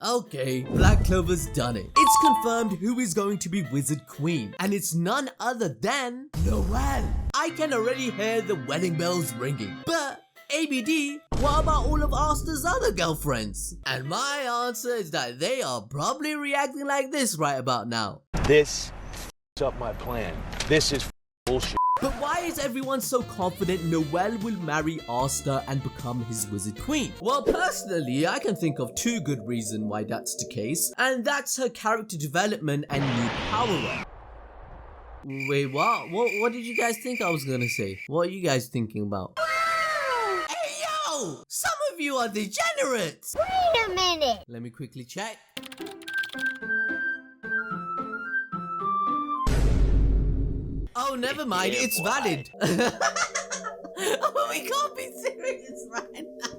Okay, Black Clover's done it. It's confirmed who is going to be Wizard Queen, and it's none other than Noelle. I can already hear the wedding bells ringing, but ABD, what about all of Asta's other girlfriends? And my answer is that they are probably reacting like this right about now. This f***s up my plan. This is bullshit. But why is everyone so confident Noelle will marry Asta and become his Wizard Queen? Well, personally, I can think of two good reasons why that's the case, and that's her character development and new power-up. Wait, what? What did you guys think I was gonna say? What are you guys thinking about? Hey, yo! Some of you are degenerates! Wait a minute! Let me quickly check. Oh, never mind, Yeah, it's boy. valid. Oh, we can't be serious right now.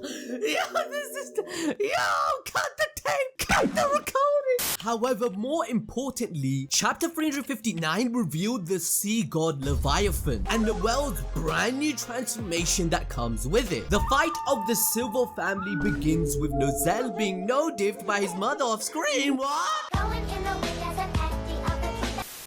Yo, cut the tape, cut the recording. However, more importantly, chapter 359 revealed the sea god Leviathan and Noelle's brand new transformation that comes with it. The fight of the Silver family begins with Noelle being no-diffed by his mother off screen. What?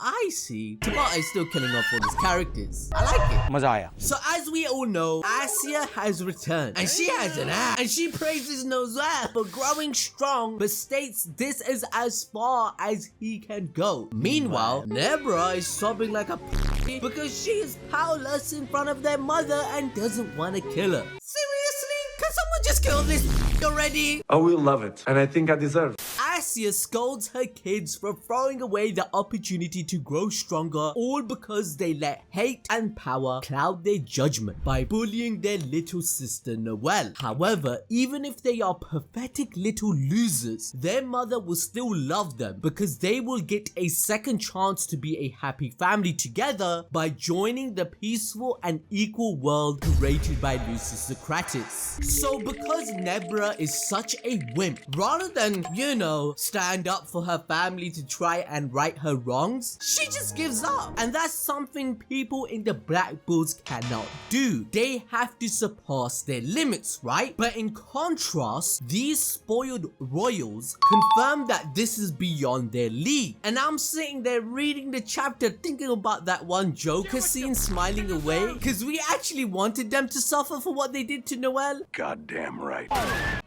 I see. Tabata is still killing off all these characters. I like it. Mazaya. So as we all know, Acier has returned and she has an ass and she praises Noelle for growing strong but states this is as far as he can go. Meanwhile, Nebra is sobbing like a p*** because she is powerless in front of their mother and doesn't want to kill her. Seriously? Can someone just kill this already? I will love it, and I think I deserve it. Acier scolds her kids for throwing away the opportunity to grow stronger, all because they let hate and power cloud their judgment by bullying their little sister Noelle. However, even if they are pathetic little losers, their mother will still love them because they will get a second chance to be a happy family together by joining the peaceful and equal world created by Lucius Socrates. So because Nebra is such a wimp, rather than, you know, stand up for her family to try and right her wrongs, she just gives up. And that's something people in the Black Bulls cannot do. They have to surpass their limits, right? But in contrast, these spoiled royals confirm that this is beyond their league. And I'm sitting there reading the chapter thinking about that one Joker scene smiling away because we actually wanted them to suffer for what they did to Noelle. Goddamn right.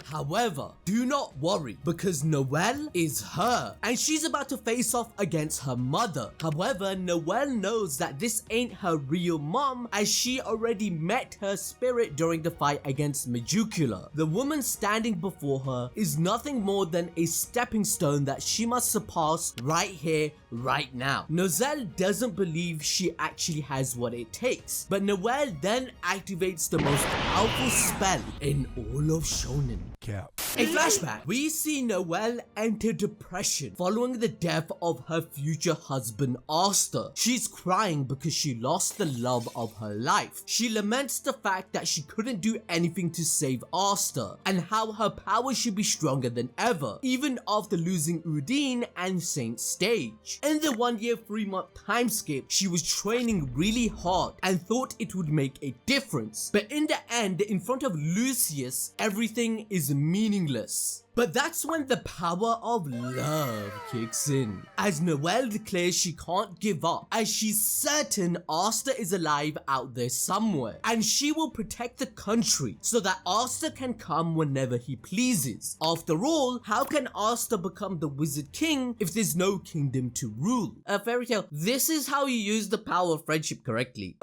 However, do not worry because Noelle is her and she's about to face off against her mother. However, Noelle knows that this ain't her real mom as she already met her spirit during the fight against Medjugorje. The woman standing before her is nothing more than a stepping stone that she must surpass right here, right now. Noelle doesn't believe she actually has what it takes, but Noelle then activates the most powerful spell in all of Shonen. A flashback. We see Noelle enter depression following the death of her future husband Asta. She's crying because she lost the love of her life. She laments the fact that she couldn't do anything to save Asta and how her power should be stronger than ever, even after losing Udine and Saint Stage. In the 1 year 3 month time skip, she was training really hard and thought it would make a difference. But in the end, in front of Lucius, everything is meaningless. But that's when the power of love kicks in, as Noelle declares she can't give up, as she's certain Asta is alive out there somewhere, and she will protect the country so that Asta can come whenever he pleases. After all, how can Asta become the Wizard King if there's no kingdom to rule? Fairy Tail, this is how you use the power of friendship correctly.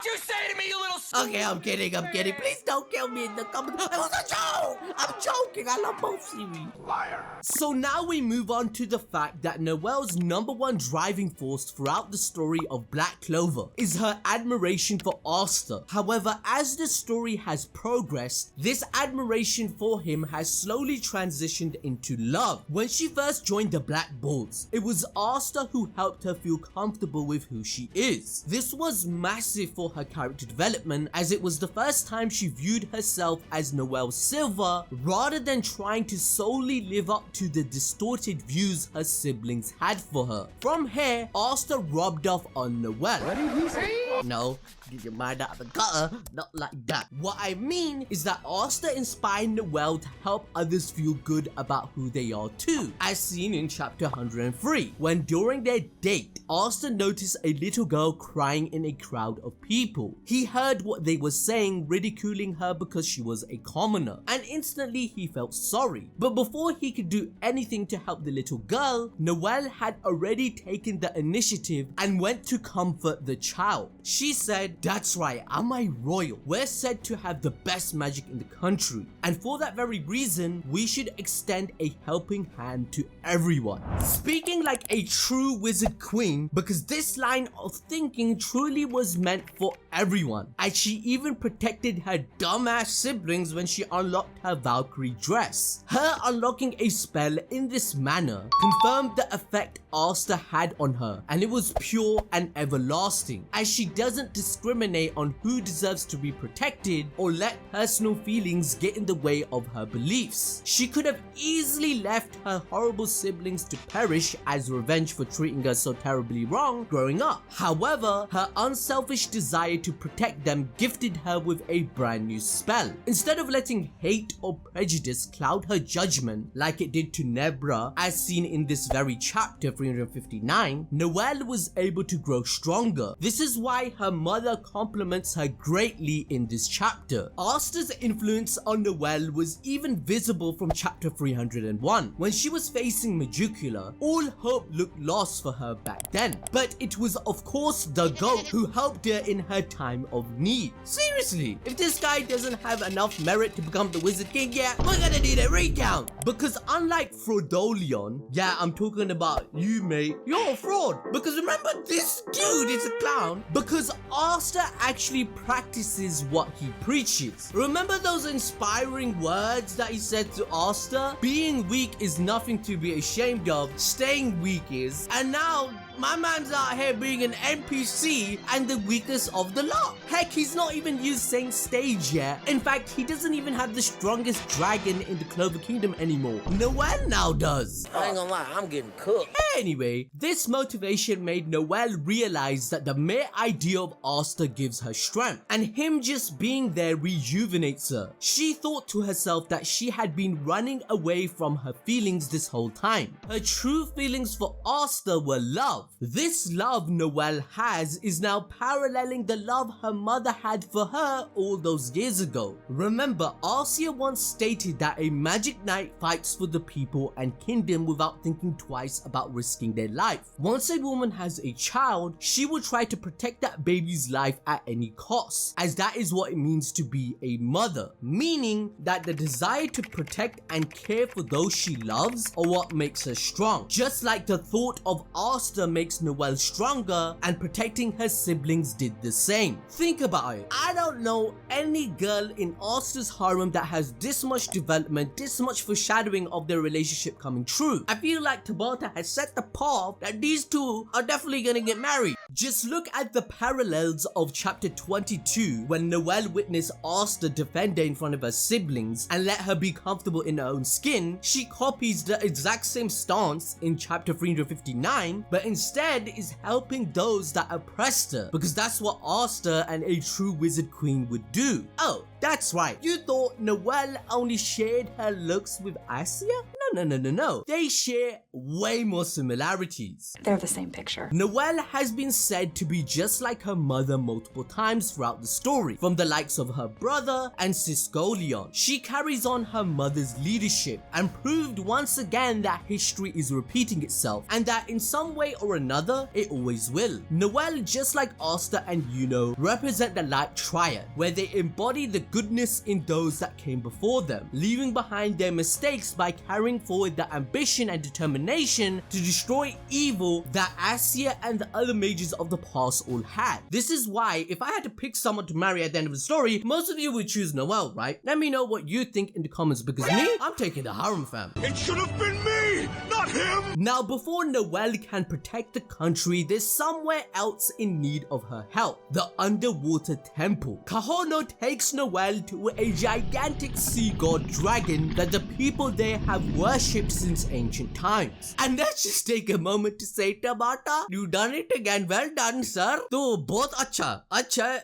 You say to me, you little Okay, I'm kidding. Please don't kill me in the comments. It was a joke! I'm joking. I love both series. Liar. So now we move on to the fact that Noelle's #1 driving force throughout the story of Black Clover is her admiration for Asta. However, as the story has progressed, this admiration for him has slowly transitioned into love. When she first joined the Black Bulls, it was Asta who helped her feel comfortable with who she is. This was massive for her character development, as it was the first time she viewed herself as Noelle Silver rather than trying to solely live up to the distorted views her siblings had for her. From here, Asta rubbed off on Noelle. What did he say? No, Get your mind out of the gutter. Not like that. What I mean is that Asta inspired Noelle to help others feel good about who they are too, as seen in chapter 103, when during their date, Asta noticed a little girl crying in a crowd of people. He heard what they were saying, ridiculing her because she was a commoner, and instantly he felt sorry. But before he could do anything to help the little girl, Noelle had already taken the initiative and went to comfort the child. She said, "That's right, I'm a royal. We're said to have the best magic in the country, and for that very reason, we should extend a helping hand to everyone." Speaking like a true wizard queen, because this line of thinking truly was meant for everyone, and she even protected her dumbass siblings when she unlocked her Valkyrie dress. Her unlocking a spell in this manner confirmed the effect Asta had on her, and it was pure and everlasting, as she doesn't discriminate on who deserves to be protected or let personal feelings get in the way of her beliefs. She could have easily left her horrible siblings to perish as revenge for treating her so terribly wrong growing up. However, her unselfish desire to protect them gifted her with a brand new spell. Instead of letting hate or prejudice cloud her judgment like it did to Nebra, as seen in this very chapter 359, Noelle was able to grow stronger. This is why her mother compliments her greatly in this chapter. Asta's influence on Noelle was even visible from chapter 301, when she was facing Magicula. All hope looked lost for her back then, but it was of course the goat who helped her in her time of need. Seriously, if this guy doesn't have enough merit to become the Wizard King yet, we're gonna need a recount. Because unlike Frodolion, yeah, I'm talking about you, mate, you're a fraud. Because remember, this dude is a clown because Asta actually practices what he preaches. Remember those inspiring words that he said to Asta? Being weak is nothing to be ashamed of, staying weak is. And now my man's out here being an NPC and the weakest of the lot. Heck, he's not even used Saint Stage yet. In fact, he doesn't even have the strongest dragon in the Clover Kingdom anymore. Noelle now does. I ain't gonna lie, I'm getting cooked. Anyway, this motivation made Noelle realize that the mere idea of Asta gives her strength, and him just being there rejuvenates her. She thought to herself that she had been running away from her feelings this whole time. Her true feelings for Asta were love. This love Noelle has is now paralleling the love her mother had for her all those years ago. Remember, Acier once stated that a magic knight fights for the people and kingdom without thinking twice about risking their life. Once a woman has a child, she will try to protect that baby's life at any cost, as that is what it means to be a mother, meaning that the desire to protect and care for those she loves are what makes her strong. Just like the thought of Asta makes Noelle stronger, and protecting her siblings did the same. Think about it. I don't know any girl in Asta's harem that has this much development, this much foreshadowing of their relationship coming true. I feel like Tabata has set the path that these two are definitely gonna get married. Just look at the parallels of chapter 22 when Noelle witnessed Asta defend her in front of her siblings and let her be comfortable in her own skin. She copies the exact same stance in chapter 359, but instead is helping those that oppressed her, because that's what Asta and a true wizard queen would do. Oh, that's right. You thought Noelle only shared her looks with Acier? No. They share way more similarities. They're the same picture. Noelle has been said to be just like her mother multiple times throughout the story, from the likes of her brother and Siscolion. She carries on her mother's leadership and proved once again that history is repeating itself, and that in some way or another, it always will. Noelle, just like Asta and Yuno, represent the Light Triad, where they embody the goodness in those that came before them, leaving behind their mistakes by carrying forward the ambition and determination to destroy evil that Acier and the other mages of the past all had. This is why, if I had to pick someone to marry at the end of the story, most of you would choose Noelle, right? Let me know what you think in the comments, because me, I'm taking the harem fam. It should have been me, not him! Now, before Noelle can protect the country, there's somewhere else in need of her help. The underwater temple. Kahono takes Noelle to a gigantic sea god dragon that the people there have worshipped worshipped since ancient times. And let's just take a moment to say, Tabata, you done it again. Well done, sir. To both acha. Acha,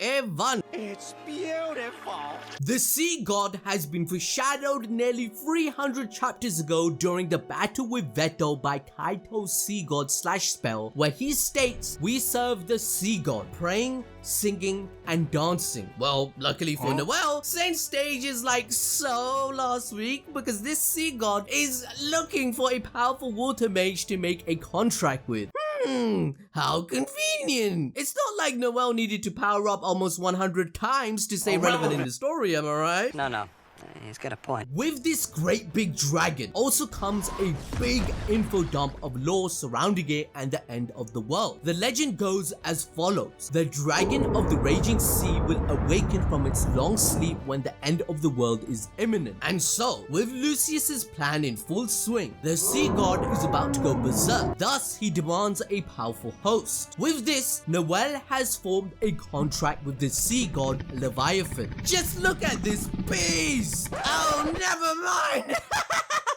A1. It's beautiful. The sea god has been foreshadowed nearly 300 chapters ago during the battle with Veto by Kaito's sea god / spell, where he states, "We serve the sea god, praying, singing, and dancing." Well, luckily for Noelle, Saint Stage is like so last week because this sea god is looking for a powerful water mage to make a contract with. How convenient. It's not like Noelle needed to power up almost 100 times to stay relevant in the story, am I right? No. He's got a point. With this great big dragon also comes a big info dump of lore surrounding it and the end of the world. The legend goes as follows. The dragon of the raging sea will awaken from its long sleep when the end of the world is imminent. And so, with Lucius's plan in full swing, the sea god is about to go berserk. Thus, he demands a powerful host. With this, Noelle has formed a contract with the sea god Leviathan. Just look at this beast! Oh, never mind!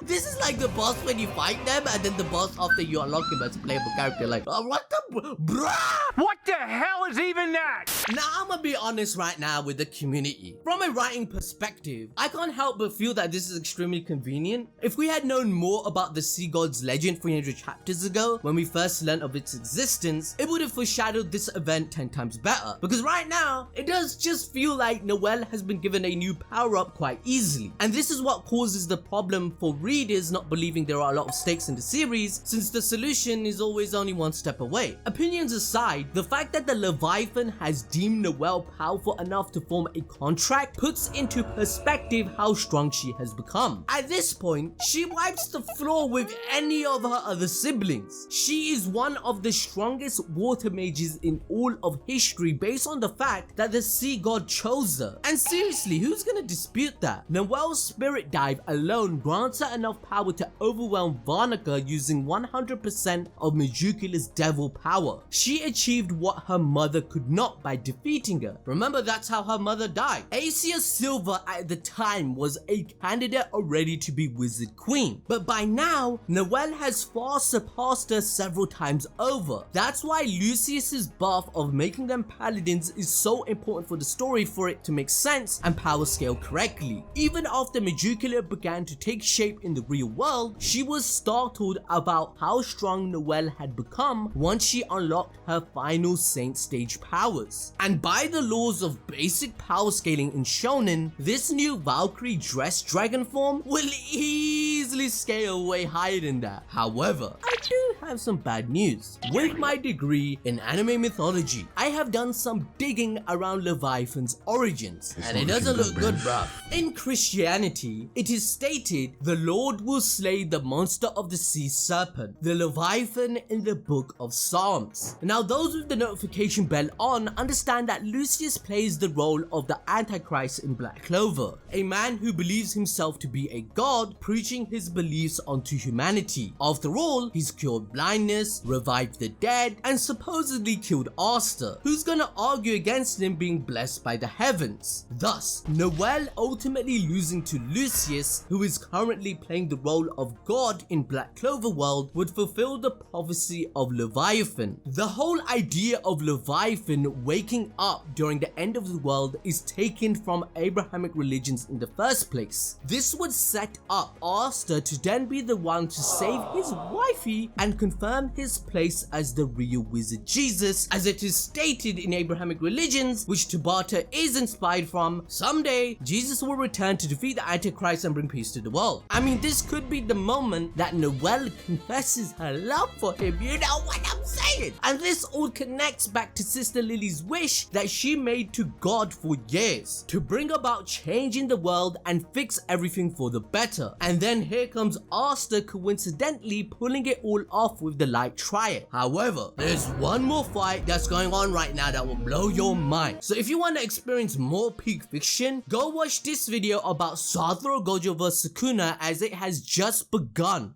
This is like the boss when you fight them, and then the boss after you unlock him as a playable character. Like, oh, what the bruh? What the hell is even that? Now, I'm gonna be honest right now with the community. From a writing perspective, I can't help but feel that this is extremely convenient. If we had known more about the sea god's legend 300 chapters ago, when we first learned of its existence, it would have foreshadowed this event 10 times better. Because right now, it does just feel like Noelle has been given a new power-up quite easily. And this is what causes the problem for readers not believing there are a lot of stakes in the series, since the solution is always only one step away. Opinions aside, the fact that the Leviathan has deemed Noelle powerful enough to form a contract puts into perspective how strong she has become. At this point, she wipes the floor with any of her other siblings. She is one of the strongest water mages in all of history based on the fact that the sea god chose her. And seriously, who's gonna dispute that? Noelle's spirit dive alone grants her enough power to overwhelm Varnica using 100% of Majukula's devil power. She achieved what her mother could not by defeating her. Remember, that's how her mother died. Acier Silver at the time was a candidate already to be Wizard Queen, but by now, Noelle has far surpassed her several times over. That's why Lucius's buff of making them paladins is so important for the story for it to make sense and power scale correctly. Even after Majukula began to take shape in the real world, she was startled about how strong Noelle had become once she unlocked her final Saint Stage powers. And by the laws of basic power scaling in Shonen, this new Valkyrie dress dragon form will easily scale way higher than that. However, I do have some bad news. With my degree in anime mythology, I have done some digging around Leviathan's origins, and it doesn't look good, bruh. In Christianity, it is stated the Lord will slay the monster of the sea serpent, the Leviathan, in the book of Psalms. Now, those with the notification bell on understand that Lucius plays the role of the Antichrist in Black Clover, a man who believes himself to be a god preaching his beliefs onto humanity. After all, he's cured blindness, revived the dead, and supposedly killed Asta, who's gonna argue against him being blessed by the heavens. Thus, Noelle ultimately losing to Lucius, who is currently playing the role of God in Black Clover world, would fulfill the prophecy of Leviathan. The whole idea of Leviathan waking up during the end of the world is taken from Abrahamic religions in the first place. This would set up Asta to then be the one to save his wifey and confirm his place as the real wizard Jesus, as it is stated in Abrahamic religions, which Tabata is inspired from. Someday, Jesus will return to defeat the Antichrist and bring peace to the world. I mean, this could be the moment that Noelle confesses her love for him, you know what I'm saying? And this all connects back to Sister Lily's wish that she made to God for years, to bring about change in the world and fix everything for the better. And then here comes Asta coincidentally pulling it all off with the Light Triad. However, there's one more fight that's going on right now that will blow your mind. So if you want to experience more peak fiction, go watch this video about Satoru Gojo vs Sukuna, as it has just begun.